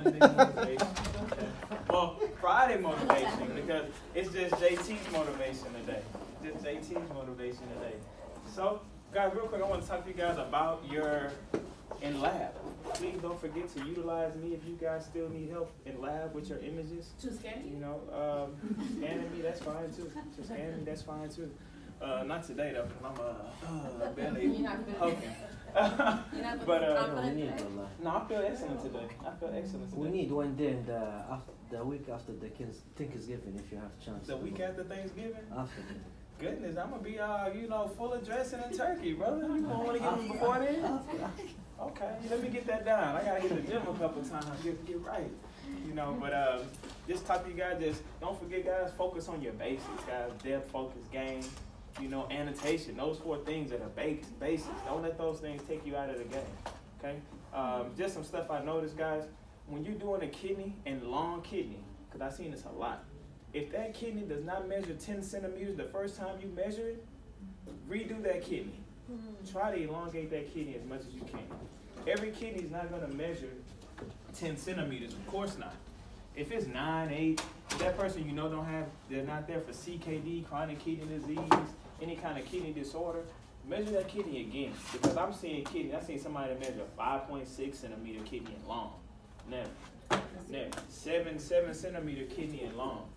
Monday motivation. Okay. Well, Friday motivation, because it's just JT's motivation today. Just JT's motivation today. So, guys, real quick, I want to talk to you guys about your in lab. Please don't forget to utilize me if you guys still need help in lab with your images. To scan you? You know, scanning me, that's fine too. To scan me, that's fine too. Not today though, because I'm barely okay. But no, I feel excellent today. I feel excellent today. We need one day in the week after the Thanksgiving, if you have a chance. The week after Thanksgiving? After. Goodness, I'm gonna be you know, full of dressing and turkey, brother. You don't want to get me before then? Okay, let me get that down. I gotta hit the gym a couple times. Get right. You know, but just talk to you guys. Just don't forget, guys. Focus on your basics, guys. Depth, focus, game. You know, annotation. Those 4 things that are basics. Don't let those things take you out of the game. Okay. Just some stuff I noticed, guys. When you're doing a kidney and long kidney, because I've seen this a lot. If that kidney does not measure 10 centimeters the first time you measure it, redo that kidney. Try to elongate that kidney as much as you can. Every kidney is not going to measure 10 centimeters. Of course not. If it's 9, 8, if that person you know they're not there for CKD, chronic kidney disease, any kind of kidney disorder, measure that kidney again. Because I've seen somebody measure 5.6 centimeter kidney and long. Never. 7 centimeter kidney and long.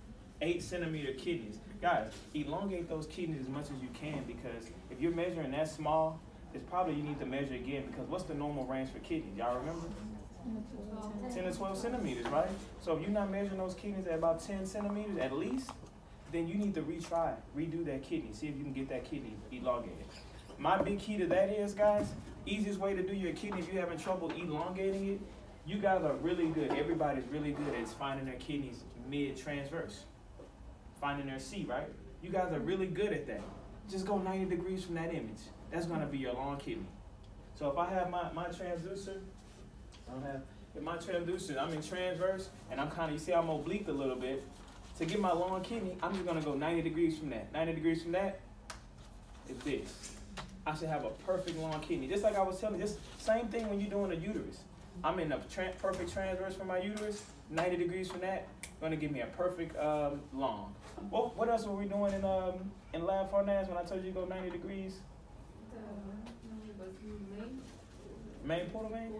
8 centimeter kidneys. Guys, elongate those kidneys as much as you can, because if you're measuring that small, it's probably you need to measure again, because what's the normal range for kidneys? Y'all remember? 10 to 12 centimeters, right? So if you're not measuring those kidneys at about 10 centimeters at least, then you need to redo that kidney, see if you can get that kidney elongated. My big key to that is, guys, easiest way to do your kidney if you're having trouble elongating it, you guys are really good. Everybody's really good at finding their kidneys mid-transverse. Finding their C, right? You guys are really good at that. Just go 90 degrees from that image. That's going to be your long kidney. So if I have my transducer, I'm in transverse, and I'm kind of, you see I'm oblique a little bit. To get my long kidney, I'm just going to go 90 degrees from that. 90 degrees from that is this. I should have a perfect long kidney. Just like I was telling you, just same thing when you're doing a uterus. I'm in a perfect transverse from my uterus, 90 degrees from that, going to give me a perfect long. Well, what else were we doing in lab for NAS when I told you to go 90 degrees? Main portal vein?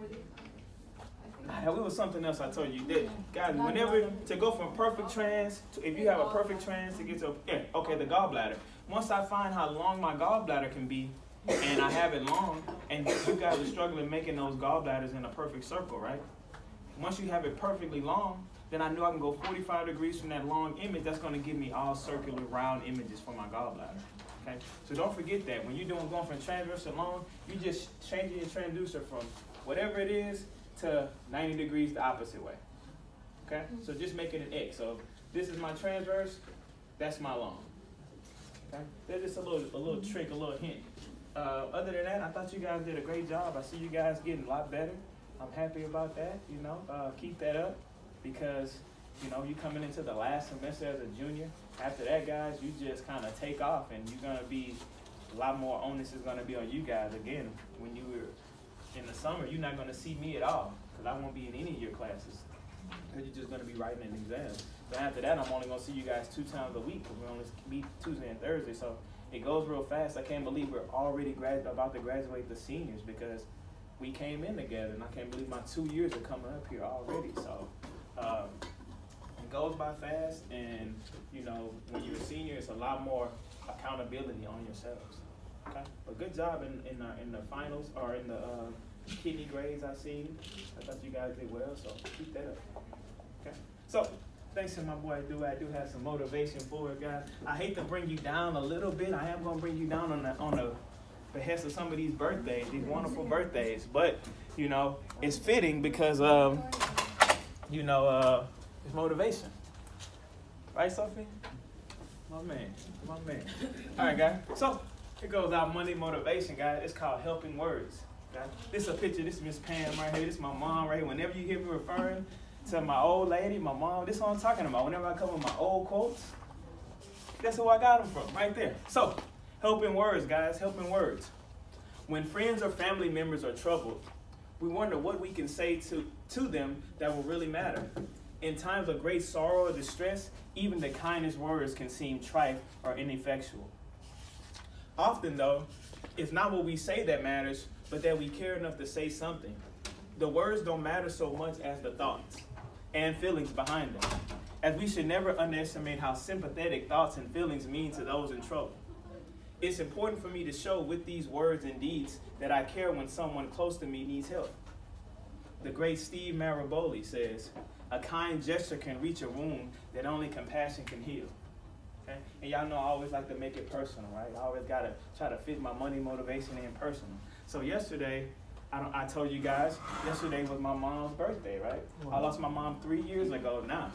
Nah, it was something else I told you. Guys, whenever, to go from perfect trans, if you have a perfect trans to get to, the gallbladder. Once I find how long my gallbladder can be, and I have it long, and you guys are struggling making those gallbladders in a perfect circle, right? Once you have it perfectly long, then I know I can go 45 degrees from that long image. That's going to give me all circular round images for my gallbladder. Okay? So don't forget that. When you're going from transverse to long, you just changing your transducer from whatever it is to 90 degrees the opposite way. Okay? So just make it an X. So this is my transverse, that's my long. Okay? That's just a little trick, a little hint. Other than that, I thought you guys did a great job. I see you guys getting a lot better. I'm happy about that, you know. Keep that up, because, you know, you coming into the last semester as a junior. After that, guys, you just kind of take off, and you're going to be, a lot more onus is going to be on you guys. Again, when you were in the summer, you're not going to see me at all, because I won't be in any of your classes. Because you're just going to be writing an exam. But after that, I'm only going to see you guys 2 times a week, because we only meet Tuesday and Thursday. So it goes real fast. I can't believe we're already about to graduate the seniors, because we came in together, and I can't believe my 2 years are coming up here already. So it goes by fast, and you know, when you're a senior, it's a lot more accountability on yourselves. Okay, but good job in the finals, or in the kidney grades I seen. I thought you guys did well, so keep that up. Okay, so thanks to my boy I do have some motivation for it, guys. I hate to bring you down a little bit. I am gonna bring you down on the behest of some of these birthdays, these wonderful birthdays, but you know, it's fitting because you know, it's motivation, right, Sophie? My man. All right, guys. So here goes our Monday motivation, guys. It's called helping words. Guys. This is a picture. This is Miss Pam right here. This is my mom right here. Whenever you hear me referring to my old lady, my mom, this is what I'm talking about. Whenever I come with my old quotes, that's who I got them from, right there. So, helping words, guys, helping words. When friends or family members are troubled, we wonder what we can say to them that will really matter. In times of great sorrow or distress, even the kindest words can seem trite or ineffectual. Often, though, it's not what we say that matters, but that we care enough to say something. The words don't matter so much as the thoughts and feelings behind them, as we should never underestimate how sympathetic thoughts and feelings mean to those in trouble. It's important for me to show with these words and deeds that I care when someone close to me needs help. The great Steve Maraboli says, "A kind gesture can reach a wound that only compassion can heal." Okay? And y'all know I always like to make it personal, right? I always got to try to fit my money motivation in personal. So yesterday, I told you guys, yesterday was my mom's birthday, right? I lost my mom 3 years ago now.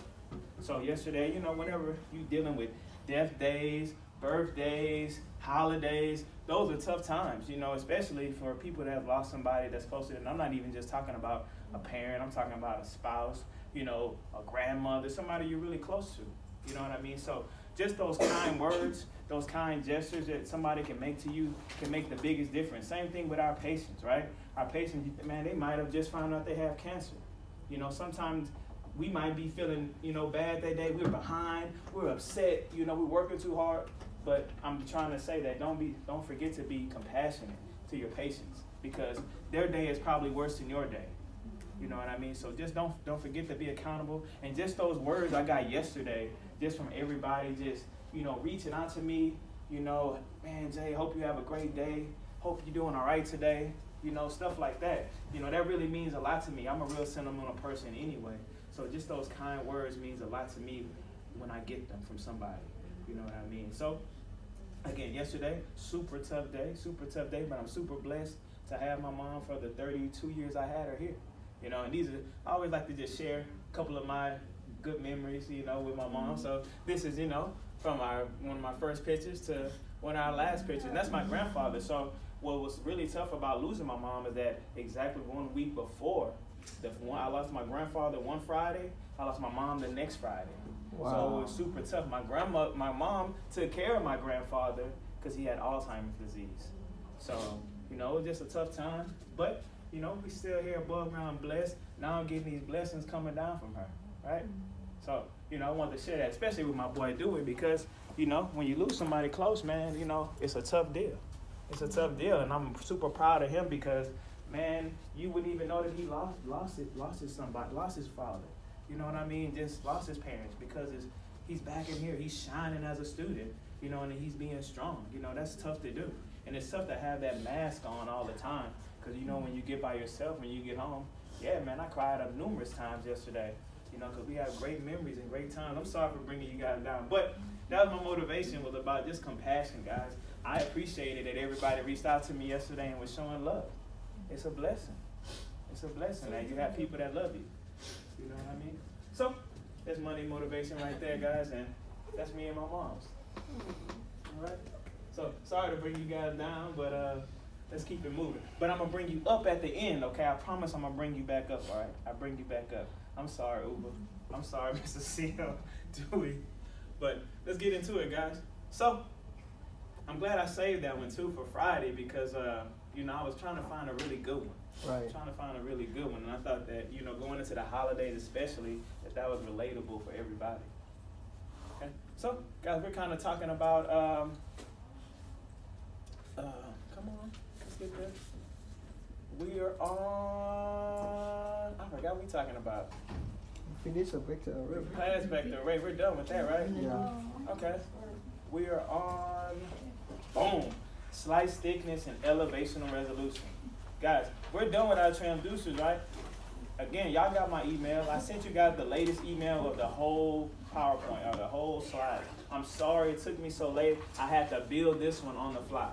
So yesterday, you know, whenever you dealing with death days, birthdays, holidays, those are tough times, you know, especially for people that have lost somebody that's close to them. I'm not even just talking about a parent, I'm talking about a spouse, you know, a grandmother, somebody you're really close to, you know what I mean? So just those kind words, those kind gestures that somebody can make to you can make the biggest difference. Same thing with our patients, right? Our patients, man, they might have just found out they have cancer. You know, sometimes we might be feeling, you know, bad that day. We're behind, we're upset, you know, we're working too hard. But I'm trying to say that don't forget to be compassionate to your patients, because their day is probably worse than your day. You know what I mean? So just don't forget to be accountable. And just those words I got yesterday, just from everybody, just, you know, reaching out to me, you know, man, Jay, hope you have a great day. Hope you're doing all right today. You know, stuff like that. You know, that really means a lot to me. I'm a real sentimental person anyway. So just those kind words means a lot to me when I get them from somebody. You know what I mean? So, again, yesterday, super tough day, but I'm super blessed to have my mom for the 32 years I had her here. You know, and I always like to just share a couple of my good memories, you know, with my mom. So this is, you know, from one of my first pictures to one of our last pictures. And that's my grandfather. So what was really tough about losing my mom is that exactly 1 week before, I lost my grandfather one Friday, I lost my mom the next Friday. Wow. So it was super tough. My mom took care of my grandfather because he had Alzheimer's disease. So, you know, it was just a tough time. But, you know, we still here above ground blessed. Now I'm getting these blessings coming down from her, right? So, you know, I wanted to share that, especially with my boy Dewey, because, you know, when you lose somebody close, man, you know, it's a tough deal. It's a tough deal, and I'm super proud of him because, man, you wouldn't even know that he lost his father. You know what I mean? Just lost his parents because he's back in here. He's shining as a student, you know, and he's being strong. You know, that's tough to do. And it's tough to have that mask on all the time because, you know, when you get by yourself, when you get home, yeah, man, I cried up numerous times yesterday, you know, because we have great memories and great times. I'm sorry for bringing you guys down, but that was my motivation, was about just compassion, guys. I appreciated that everybody reached out to me yesterday and was showing love. It's a blessing. It's a blessing that you have people that love you. You know what I mean? So, that's money motivation right there, guys, and that's me and my mom's. All right? So, sorry to bring you guys down, but let's keep it moving. But I'm going to bring you up at the end, okay? I promise I'm going to bring you back up, all right? I bring you back up. I'm sorry, Uber. I'm sorry, Mr. C.O. Dewey. But let's get into it, guys. So, I'm glad I saved that one, too, for Friday because, you know, I was trying to find a really good one. Right. Trying to find a really good one, and I thought that, you know, going into the holidays especially, that was relatable for everybody. Okay, so guys, we're kind of talking about come on, let's get there. We are on, I forgot what we're talking about. Finish a vector array. Class vector array, we're done with that, right? Yeah. Okay, we are on, boom, slice thickness and elevational resolution. Guys, we're done with our transducers, right? Again, y'all got my email. I sent you guys the latest email of the whole PowerPoint, or the whole slide. I'm sorry it took me so late. I had to build this one on the fly.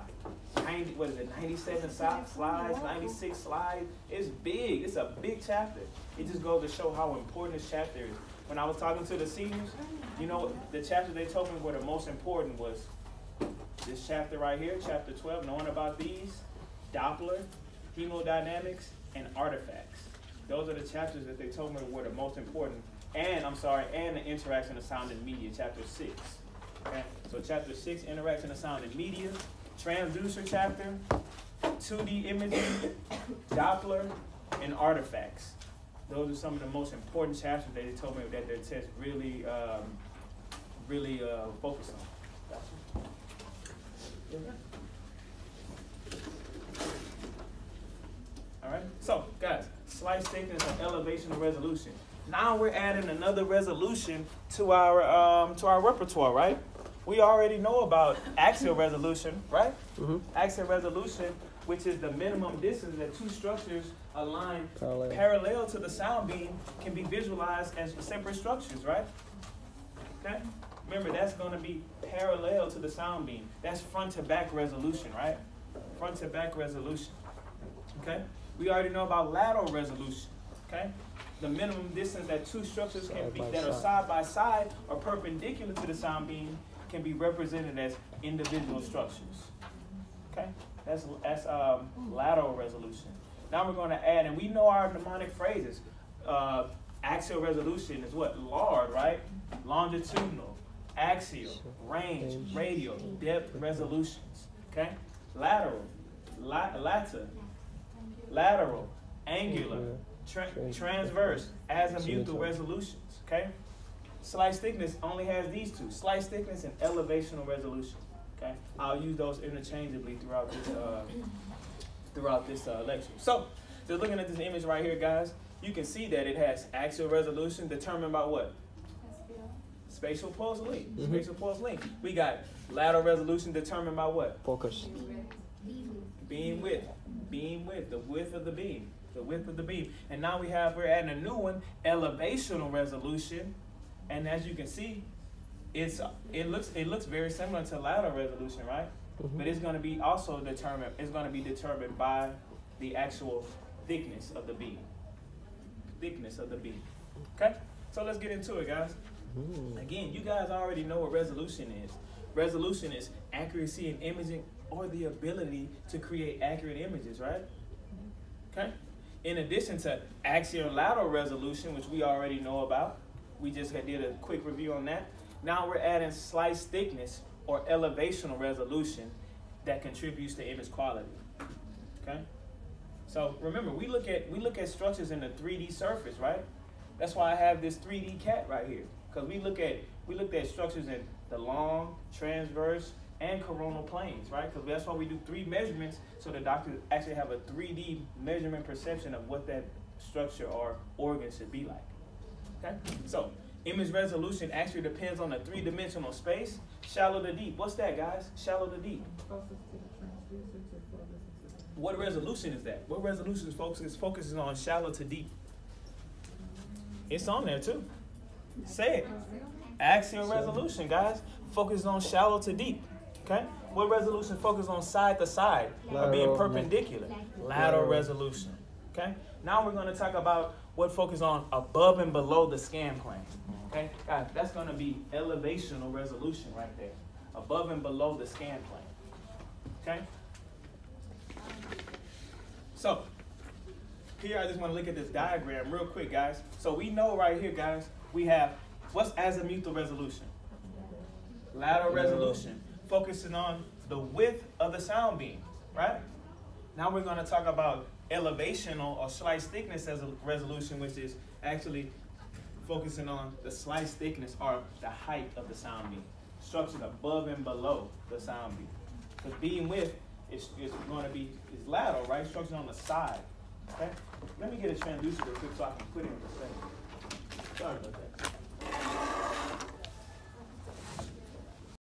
97 slides, 96 slides. It's big. It's a big chapter. It just goes to show how important this chapter is. When I was talking to the seniors, you know, the chapter they told me were the most important was this chapter right here, chapter 12, knowing about these, Doppler, hemodynamics, and artifacts. Those are the chapters that they told me were the most important. And, and the interaction of sound and media, chapter 6. Okay? So chapter 6, interaction of sound and media, transducer chapter, 2D imaging, Doppler, and artifacts. Those are some of the most important chapters that they told me that their test really focused on. Gotcha. All right. So, guys, slice thickness and elevation of resolution. Now we're adding another resolution to our repertoire, right? We already know about axial resolution, right? Mm-hmm. Axial resolution, which is the minimum distance that two structures aligned parallel to the sound beam can be visualized as separate structures, right? Okay? Remember, that's going to be parallel to the sound beam. That's front to back resolution, right? Front to back resolution. Okay? We already know about lateral resolution. Okay? The minimum distance that two structures can be that are side by side or perpendicular to the sound beam can be represented as individual structures. Okay? That's lateral resolution. Now we're going to add, and we know our mnemonic phrases. Axial resolution is what? Lord, right? Longitudinal, axial, range, radial, depth resolutions. Okay? Lateral, lateral, angular, transverse, azimuthal resolutions. Okay? Slice thickness only has these two: slice thickness and elevational resolution. Okay? I'll use those interchangeably throughout this lecture. So, just looking at this image right here, guys, you can see that it has axial resolution determined by what? Spatial pulse length. Mm-hmm. Spatial pulse length. We got lateral resolution determined by what? Focus. Beam width. Beam width. The width of the beam. The width of the beam. And now we're adding a new one, elevational resolution. And as you can see, it looks very similar to lateral resolution, right? Mm-hmm. But it's going to be also determined. It's going to be determined by the actual thickness of the beam. Thickness of the beam. Okay. So let's get into it, guys. Mm-hmm. Again, you guys already know what resolution is. Resolution is accuracy in imaging or the ability to create accurate images, right? Okay. In addition to axial and lateral resolution, which we already know about, we just did a quick review on that. Now we're adding slice thickness or elevational resolution that contributes to image quality. Okay? So remember, we look at structures in the 3D surface, right? That's why I have this 3D cat right here. Because we looked at structures in the long, transverse, and coronal planes, right? Because that's why we do 3 measurements, so the doctor actually have a 3D measurement perception of what that structure or organ should be like. Okay? So image resolution actually depends on the 3-dimensional space. Shallow to deep. What's that, guys? Shallow to deep. What resolution is that? What resolution focuses on shallow to deep? It's on there too. Say it. Axial resolution, guys. Focuses on shallow to deep. Okay? What resolution focuses on side to side or being perpendicular? Lateral resolution. Okay? Now we're going to talk about what focuses on above and below the scan plane. Okay? Guys, that's going to be elevational resolution right there. Above and below the scan plane. Okay? So, here I just want to look at this diagram real quick, guys. So we know right here, guys, we have, what's azimuthal resolution? Lateral resolution, focusing on the width of the sound beam, right? Now we're going to talk about elevational or slice thickness as a resolution, which is actually focusing on the slice thickness or the height of the sound beam, structured above and below the sound beam. Because beam width is going to be lateral, right? Structured on the side. Okay? Let me get a transducer real quick so I can put it in perspective. Sorry about that.